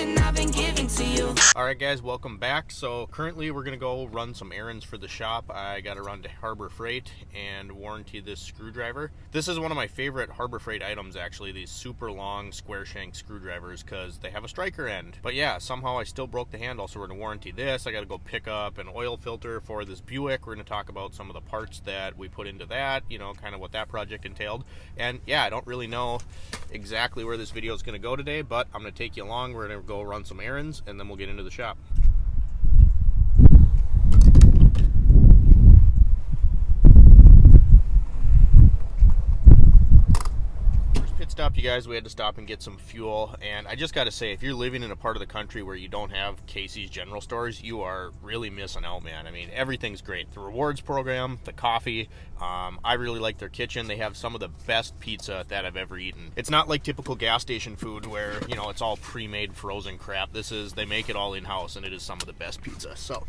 everything I've been giving to you. Alright guys, welcome back. So currently we're going to go run some errands for the shop. I got to run to Harbor Freight and warranty this screwdriver. This is one of my favorite Harbor Freight items actually, these super long square shank screwdrivers, because they have a striker end. But yeah, somehow I still broke the handle, so we're going to warranty this. I got to go pick up an oil filter for this Buick. We're going to talk about some of the parts that we put into that, you know, kind of what that project entailed. And yeah, I don't really know exactly where this video is going to go today, but I'm going to take you along. We're going to go run some errands and then we'll get into the shop. Stop, you guys, we had to stop and get some fuel, and I just got to say, if you're living in a part of the country where you don't have Casey's general stores, you are really missing out, man. I mean, everything's great. The rewards program, the coffee, I really like their kitchen. They have some of the best pizza that I've ever eaten. It's not like typical gas station food where, you know, it's all pre-made frozen crap. They make it all in-house, and it is some of the best pizza. So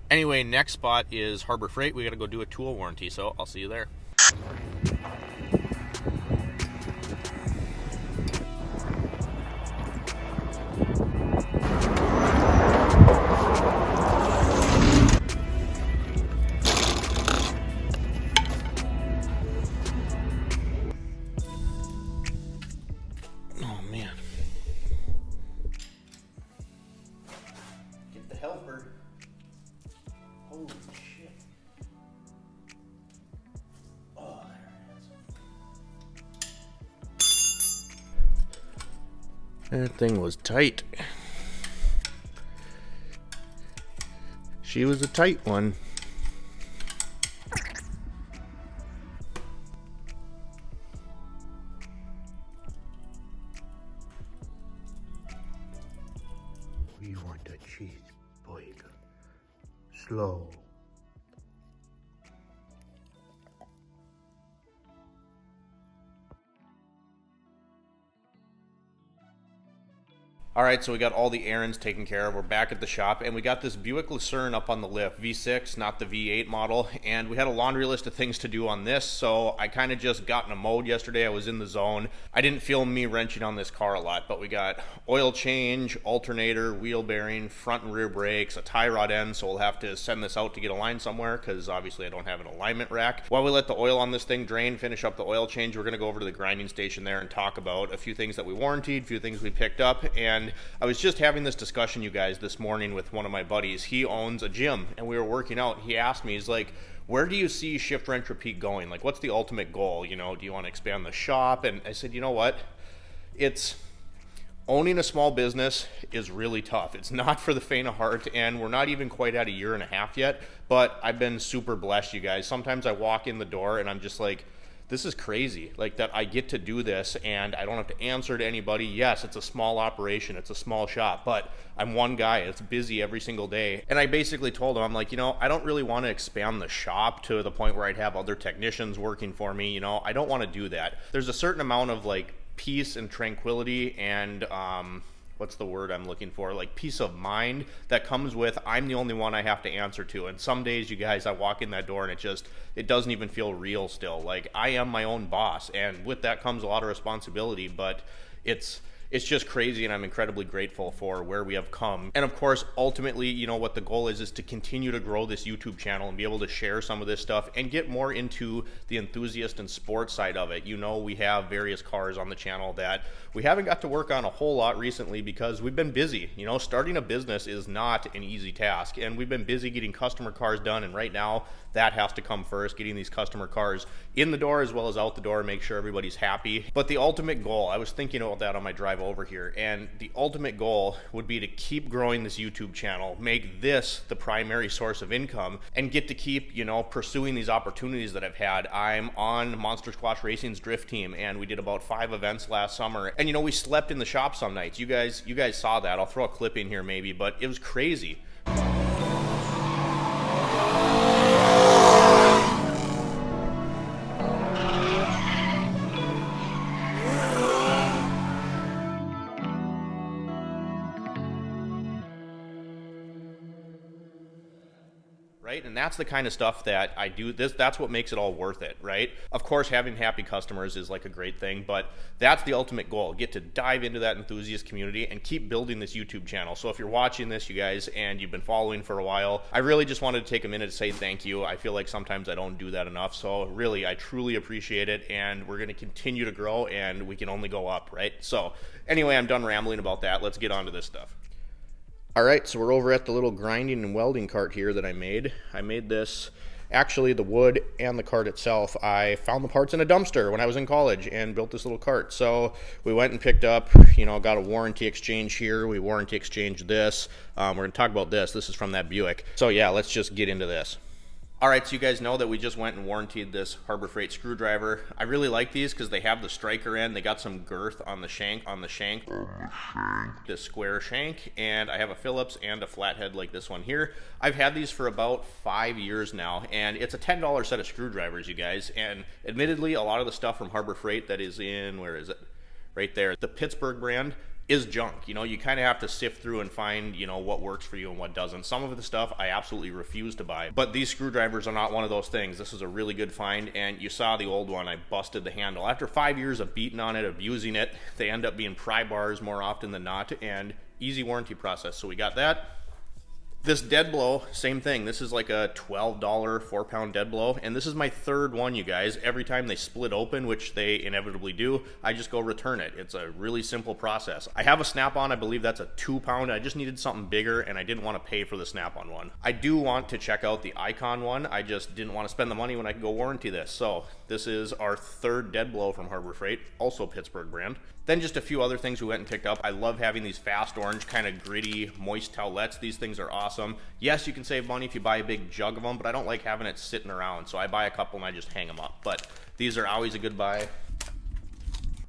anyway, next spot is Harbor Freight. We got to go do a tool warranty, so I'll see you there. Oh man. Get the helper. Holy shit. Oh, there it is. That thing was tight. She was a tight one. We want a cheeseburger. Slow. Alright, so we got all the errands taken care of. We're back at the shop, and we got this Buick Lucerne up on the lift, V6, not the V8 model, and we had a laundry list of things to do on this, so I kind of just got in a mode yesterday. I was in the zone. I didn't feel me wrenching on this car a lot, but we got oil change, alternator, wheel bearing, front and rear brakes, a tie rod end, so we'll have to send this out to get aligned somewhere, because obviously I don't have an alignment rack. While we let the oil on this thing drain, finish up the oil change, we're going to go over to the grinding station there and talk about a few things that we warranted, a few things we picked up, and I was just having this discussion, you guys, this morning with one of my buddies. He owns a gym, and we were working out. He asked me, he's like, where do you see Shift Wrench Repeat going? Like, what's the ultimate goal? You know, do you want to expand the shop? And I said, you know what? Owning a small business is really tough. It's not for the faint of heart, and we're not even quite at a year and a half yet, but I've been super blessed, you guys. Sometimes I walk in the door, and I'm just like, this is crazy, like that I get to do this and I don't have to answer to anybody. Yes, it's a small operation, it's a small shop, but I'm one guy. It's busy every single day. And I basically told him, I'm like, you know, I don't really want to expand the shop to the point where I'd have other technicians working for me. You know, I don't want to do that. There's a certain amount of like peace and tranquility and what's the word I'm looking for? Like peace of mind that comes with I'm the only one I have to answer to. And some days, you guys, I walk in that door and it doesn't even feel real still. Like I am my own boss, and with that comes a lot of responsibility, but it's just crazy, and I'm incredibly grateful for where we have come. And of course, ultimately, you know, what the goal is to continue to grow this YouTube channel and be able to share some of this stuff and get more into the enthusiast and sports side of it. You know, we have various cars on the channel that we haven't got to work on a whole lot recently because we've been busy. You know, starting a business is not an easy task, and we've been busy getting customer cars done, and right now that has to come first, getting these customer cars in the door as well as out the door, make sure everybody's happy. But the ultimate goal, I was thinking about that on my drive over here, and the ultimate goal would be to keep growing this YouTube channel, make this the primary source of income, and get to keep, you know, pursuing these opportunities that I've had. I'm on Monster Squash Racing's drift team, and we did about 5 events last summer, and you know, we slept in the shop some nights. You guys saw that. I'll throw a clip in here maybe, but it was crazy. right? And that's the kind of stuff that I do. That's what makes it all worth it, right? Of course, having happy customers is like a great thing, but that's the ultimate goal. Get to dive into that enthusiast community and keep building this YouTube channel. So if you're watching this, you guys, and you've been following for a while, I really just wanted to take a minute to say thank you. I feel like sometimes I don't do that enough. So really, I truly appreciate it, and we're going to continue to grow, and we can only go up, right? So anyway, I'm done rambling about that. Let's get on to this stuff. All right, so we're over at the little grinding and welding cart here that I made. I made this, actually the wood and the cart itself, I found the parts in a dumpster when I was in college and built this little cart. So we went and picked up, got a warranty exchange here. We warranty exchanged this. We're gonna talk about this. This is from that Buick. So yeah, let's just get into this. All right, so you guys know that we just went and warrantied this Harbor Freight screwdriver. I really like these because they have the striker end. They got some girth on the shank, this square shank, and I have a Phillips and a flathead like this one here. I've had these for about 5 years now, and it's a $10 set of screwdrivers, you guys. And admittedly, a lot of the stuff from Harbor Freight that is in, where is it? Right there, the Pittsburgh brand, is junk. You kind of have to sift through and find, what works for you and what doesn't. Some of the stuff I absolutely refuse to buy, but these screwdrivers are not one of those things. This is a really good find, and you saw the old one. I busted the handle. After 5 years of beating on it, abusing it, they end up being pry bars more often than not, and easy warranty process. So we got that. This dead blow, same thing. This is like a $12 4-pound dead blow, and this is my third one, you guys. Every time they split open, which they inevitably do, I just go return it. It's a really simple process. I have a snap-on. I believe that's a 2-pound. I just needed something bigger, and I didn't want to pay for the snap-on one. I do want to check out the Icon one. I just didn't want to spend the money when I could go warranty this. So this is our third dead blow from Harbor Freight, also Pittsburgh brand. Then just a few other things we went and picked up. I love having these fast orange, kind of gritty, moist towelettes. These things are awesome. Yes, you can save money if you buy a big jug of them, but I don't like having it sitting around, so I buy a couple and I just hang them up. But these are always a good buy.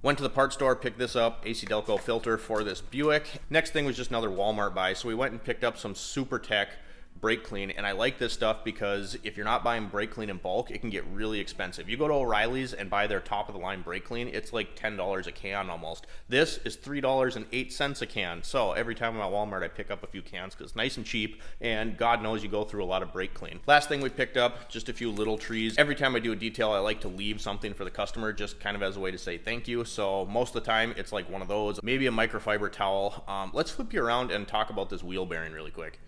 Went to the parts store, picked this up, AC Delco filter for this Buick. Next thing was just another Walmart buy, so we went and picked up some Super Tech brake clean, and I like this stuff because if you're not buying brake clean in bulk, it can get really expensive. You go to O'Reilly's and buy their top of the line brake clean, it's like $10 a can almost. This is $3.08 a can. So every time I'm at Walmart, I pick up a few cans because it's nice and cheap, and God knows you go through a lot of brake clean. Last thing we picked up, just a few little trees. Every time I do a detail, I like to leave something for the customer, just kind of as a way to say thank you. So most of the time, it's like one of those, maybe a microfiber towel. Let's flip you around and talk about this wheel bearing really quick.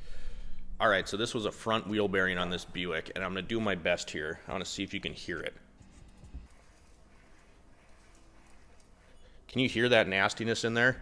All right, so this was a front wheel bearing on this Buick, and I'm gonna do my best here. I wanna see if you can hear it. Can you hear that nastiness in there?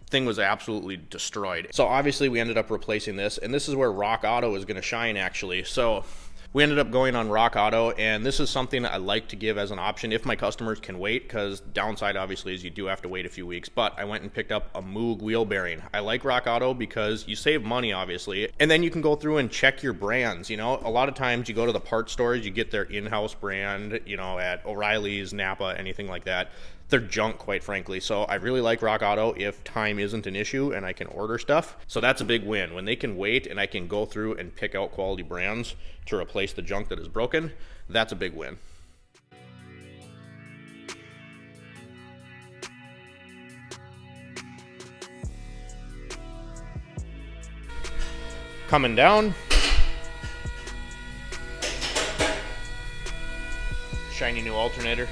Thing was absolutely destroyed. So obviously we ended up replacing this, and this is where Rock Auto is gonna shine actually. So we ended up going on Rock Auto, and this is something I like to give as an option if my customers can wait, because downside obviously is you do have to wait a few weeks. But I went and picked up a Moog wheel bearing. I like Rock Auto because you save money obviously, and then you can go through and check your brands. A lot of times you go to the parts stores, you get their in-house brand, at O'Reilly's, Napa, anything like that. They're junk, quite frankly. So I really like Rock Auto if time isn't an issue and I can order stuff. So that's a big win. When they can wait and I can go through and pick out quality brands to replace the junk that is broken, that's a big win. Coming down. Shiny new alternator.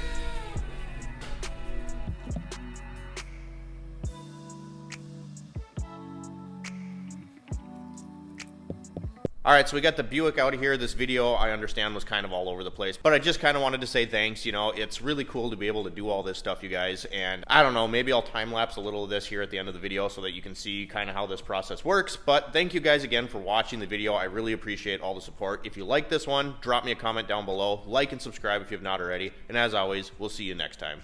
All right, so we got the Buick out of here. This video, I understand, was kind of all over the place, but I just kind of wanted to say thanks. It's really cool to be able to do all this stuff, you guys, and I don't know, maybe I'll time-lapse a little of this here at the end of the video so that you can see kind of how this process works. But thank you guys again for watching the video. I really appreciate all the support. If you like this one, drop me a comment down below, like and subscribe if you have not already, and as always, we'll see you next time.